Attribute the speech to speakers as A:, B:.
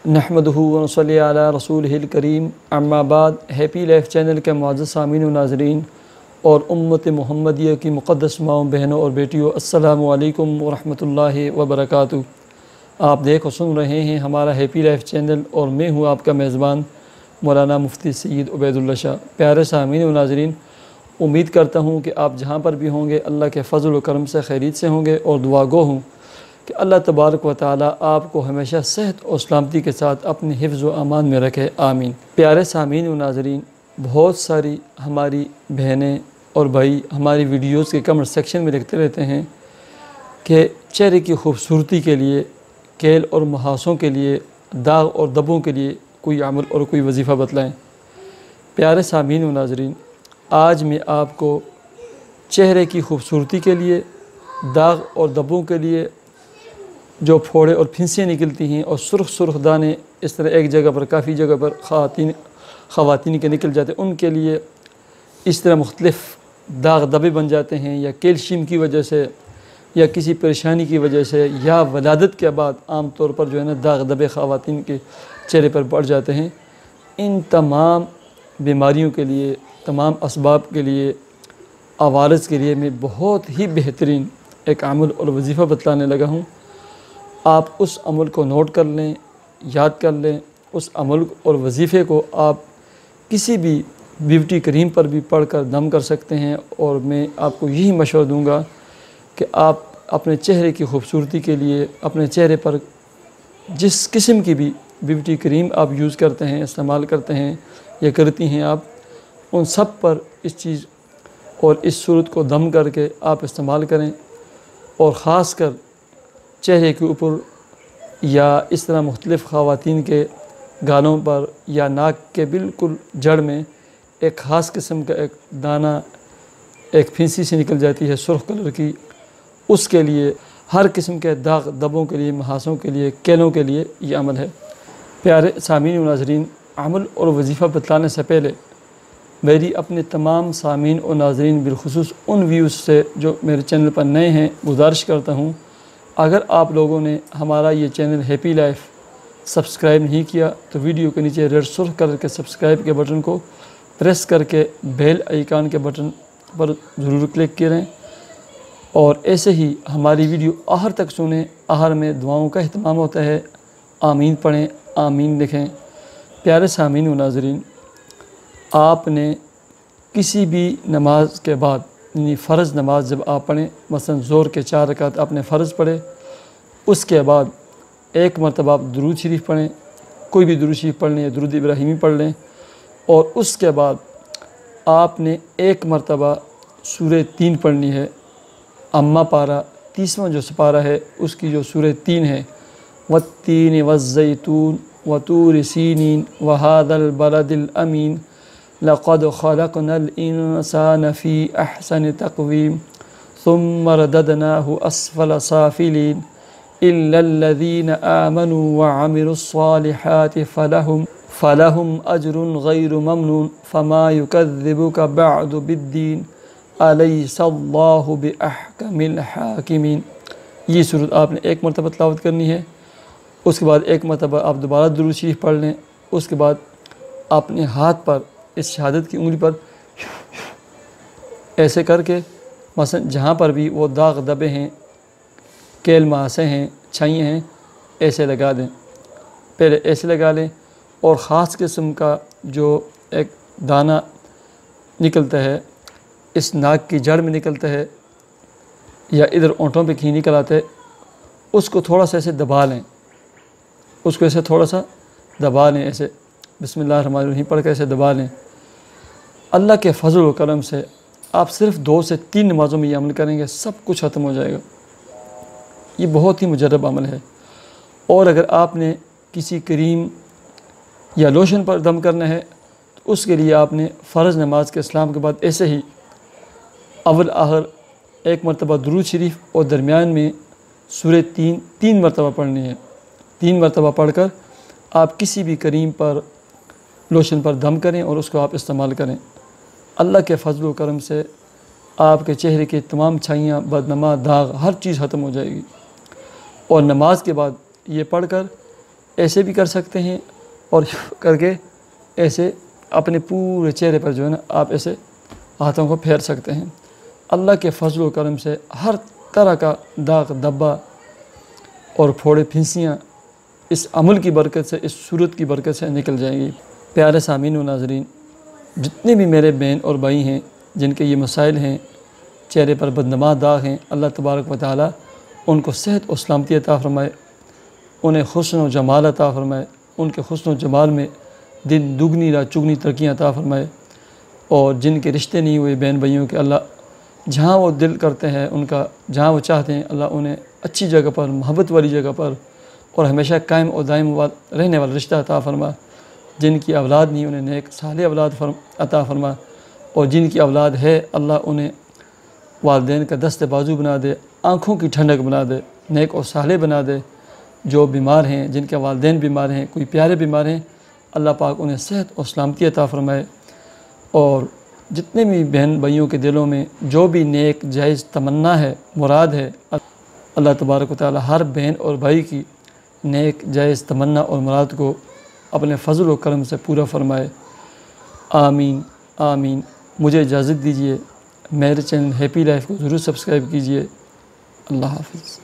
A: نحمدہ ونصلی علی رسولہ الکریم، اما بعد۔ ہیپی لائف چینل کے معزز سامعین و ناظرین اور امت محمدیہ کی مقدس ماؤں، بہنوں اور بیٹیوں، السلام علیکم ورحمۃ اللہ وبرکاتہ۔ آپ دیکھ و سن رہے ہیں ہمارا ہیپی لائف چینل اور میں ہوں آپ کا میزبان مولانا مفتی سید عبیداللہ شاہ۔ پیارے سامعین و ناظرین، امید کرتا ہوں کہ آپ جہاں پر بھی ہوں گے اللہ کے فضل و کرم سے خیریت سے ہوں گے، اور دعا گو ہوں کہ اللہ تبارک و تعالی آپ کو ہمیشہ صحت اور سلامتی کے ساتھ اپنی حفظ و امان میں رکھے، آمین۔ پیارے سامعین و ناظرین، بہت ساری ہماری بہنیں اور بھائی ہماری ویڈیوز کے کمنٹ سیکشن میں لکھتے رہتے ہیں کہ چہرے کی خوبصورتی کے لیے، کیل اور محاسوں کے لیے، داغ اور دھبوں کے لیے کوئی عمل اور کوئی وظیفہ بتلائیں۔ پیارے سامعین و ناظرین، آج میں آپ کو چہرے کی خوبصورتی کے لیے، داغ اور دھبوں کے لیے، جو پھوڑے اور پھنسیاں نکلتی ہیں اور سرخ سرخ دانے اس طرح ایک جگہ پر کافی جگہ پر خواتین کے نکل جاتے ہیں، ان کے لیے اس طرح مختلف داغ دھبے بن جاتے ہیں، یا کیلشیم کی وجہ سے، یا کسی پریشانی کی وجہ سے، یا ولادت کے بعد عام طور پر جو ہے نا داغ دھبے خواتین کے چہرے پر بڑھ جاتے ہیں۔ ان تمام بیماریوں کے لیے، تمام اسباب کے لیے، عوارض کے لیے میں بہت ہی بہترین ایک عمل اور وظیفہ بتلانے لگا ہوں۔ آپ اس عمل کو نوٹ کر لیں، یاد کر لیں۔ اس عمل اور وظیفے کو آپ کسی بھی بیوٹی کریم پر بھی پڑھ کر دم کر سکتے ہیں، اور میں آپ کو یہی مشورہ دوں گا کہ آپ اپنے چہرے کی خوبصورتی کے لیے اپنے چہرے پر جس قسم کی بھی بیوٹی کریم آپ یوز کرتے ہیں، استعمال کرتے ہیں یا کرتی ہیں، آپ ان سب پر اس چیز اور اس صورت کو دم کر کے آپ استعمال کریں، اور خاص کر چہرے کے اوپر یا اس طرح مختلف خواتین کے گالوں پر یا ناک کے بالکل جڑ میں ایک خاص قسم کا ایک دانہ، ایک پھنسی سے نکل جاتی ہے سرخ کلر کی، اس کے لیے، ہر قسم کے داغ دھبوں کے لیے، محاسوں کے لیے، کیلوں کے لیے یہ عمل ہے۔ پیارے سامعین و ناظرین، عمل اور وظیفہ بتلانے سے پہلے میری اپنے تمام سامعین و ناظرین، بالخصوص ان ویوز سے جو میرے چینل پر نئے ہیں، گزارش کرتا ہوں، اگر آپ لوگوں نے ہمارا یہ چینل ہیپی لائف سبسکرائب نہیں کیا تو ویڈیو کے نیچے ریڈ سرخ کلر کے سبسکرائب کے بٹن کو پریس کر کے بیل آئیکن کے بٹن پر ضرور کلک کریں، اور ایسے ہی ہماری ویڈیو آخر تک سنیں۔ آخر میں دعاؤں کا اہتمام ہوتا ہے، آمین پڑھیں، آمین لکھیں۔ پیارے سامعین و ناظرین، آپ نے کسی بھی نماز کے بعد، یعنی فرض نماز جب آپ پڑھیں، مثلا ظہر کے 4 رکعت آپ نے فرض پڑھے، اس کے بعد ایک مرتبہ آپ درود شریف پڑھیں، کوئی بھی درود شریف پڑھ لیں یا درود ابراہیمی پڑھ لیں، اور اس کے بعد آپ نے ایک مرتبہ سورہ 3 پڑھنی ہے۔ اما پارہ 30واں جو سپارہ ہے اس کی جو سورہ 3 ہے، والتین والزیتون وطور سینین وہذا البلد الامین لقد خلقنا الانسان فی احسن تقویم ثم رددناہ اسفل سافلین الا الذین آمنوا وعملوا الصالحات فلہم اجر غیر ممنون فما یکذبک بعد بالدین الیس اللہ باحکم الحاکمین۔ یہ صورت آپ نے ایک مرتبہ تلاوت کرنی ہے، اس کے بعد ایک مرتبہ آپ دوبارہ درود شریف پڑھ لیں، اس کے بعد آپ نے ہاتھ پر اس شہادت کی انگلی پر ایسے کر کے، مثلا جہاں پر بھی وہ داغ دھبے ہیں، کیل محاسے ہیں، چھائیاں ہیں، ایسے لگا دیں۔ پہلے ایسے لگا لیں، اور خاص قسم کا جو ایک دانہ نکلتا ہے، اس ناک کی جڑ میں نکلتا ہے یا ادھر اونٹوں پہ کہیں نکل آتا ہے، اس کو تھوڑا سا ایسے دبا لیں، اس کو ایسے تھوڑا سا دبا لیں، ایسے بسم اللہ الرحمن الرحیم پڑھ کے ایسے دبا لیں۔ اللہ کے فضل و کرم سے آپ صرف 2 سے 3 نمازوں میں یہ عمل کریں گے، سب کچھ ختم ہو جائے گا۔ یہ بہت ہی مجرب عمل ہے۔ اور اگر آپ نے کسی کریم یا لوشن پر دم کرنا ہے تو اس کے لیے آپ نے فرض نماز کے اسلام کے بعد ایسے ہی اول آخر ایک مرتبہ درود شریف اور درمیان میں سورہ 3 مرتبہ پڑھنی ہے۔ 3 مرتبہ پڑھ کر آپ کسی بھی کریم پر، لوشن پر دم کریں اور اس کو آپ استعمال کریں۔ اللہ کے فضل و کرم سے آپ کے چہرے کے تمام چھائیاں، بدنما، داغ، ہر چیز ختم ہو جائے گی۔ اور نماز کے بعد یہ پڑھ کر ایسے بھی کر سکتے ہیں اور کر کے ایسے اپنے پورے چہرے پر جو ہے نا آپ ایسے ہاتھوں کو پھیر سکتے ہیں۔ اللہ کے فضل و کرم سے ہر طرح کا داغ دھبا اور پھوڑے پھنسیاں اس عمل کی برکت سے، اس صورت کی برکت سے نکل جائیں گی۔ پیارے سامعین و ناظرین، جتنے بھی میرے بہن اور بھائی ہیں جن کے یہ مسائل ہیں، چہرے پر بدنما داغ ہیں، اللہ تبارک و تعالیٰ ان کو صحت و سلامتی عطا فرمائے، انہیں حسن و جمال عطا فرمائے، ان کے حسن و جمال میں دن دگنی رات چگنی ترقیاں عطا فرمائے، اور جن کے رشتے نہیں ہوئے بہن بھائیوں کے، اللہ جہاں وہ دل کرتے ہیں ان کا، جہاں وہ چاہتے ہیں، اللہ انہیں اچھی جگہ پر، محبت والی جگہ پر اور ہمیشہ قائم اور دائم رہنے والا رشتہ عطا فرما۔ جن کی اولاد نہیں انہیں نیک صالح اولاد عطا فرما، اور جن کی اولاد ہے اللہ انہیں والدین کا دست بازو بنا دے، آنکھوں کی ٹھنڈک بنا دے، نیک اور صالح بنا دے۔ جو بیمار ہیں، جن کے والدین بیمار ہیں، کوئی پیارے بیمار ہیں، اللہ پاک انہیں صحت اور سلامتی عطا فرمائے۔ اور جتنے بھی بہن بھائیوں کے دلوں میں جو بھی نیک جائز تمنا ہے، مراد ہے، اللہ تبارک و تعالی ہر بہن اور بھائی کی نیک جائز تمنا اور مراد کو اپنے فضل و کرم سے پورا فرمائے۔ آمین آمین۔ مجھے اجازت دیجیے، میرے چینل ہیپی لائف کو ضرور سبسکرائب کیجیے۔ اللہ حافظ۔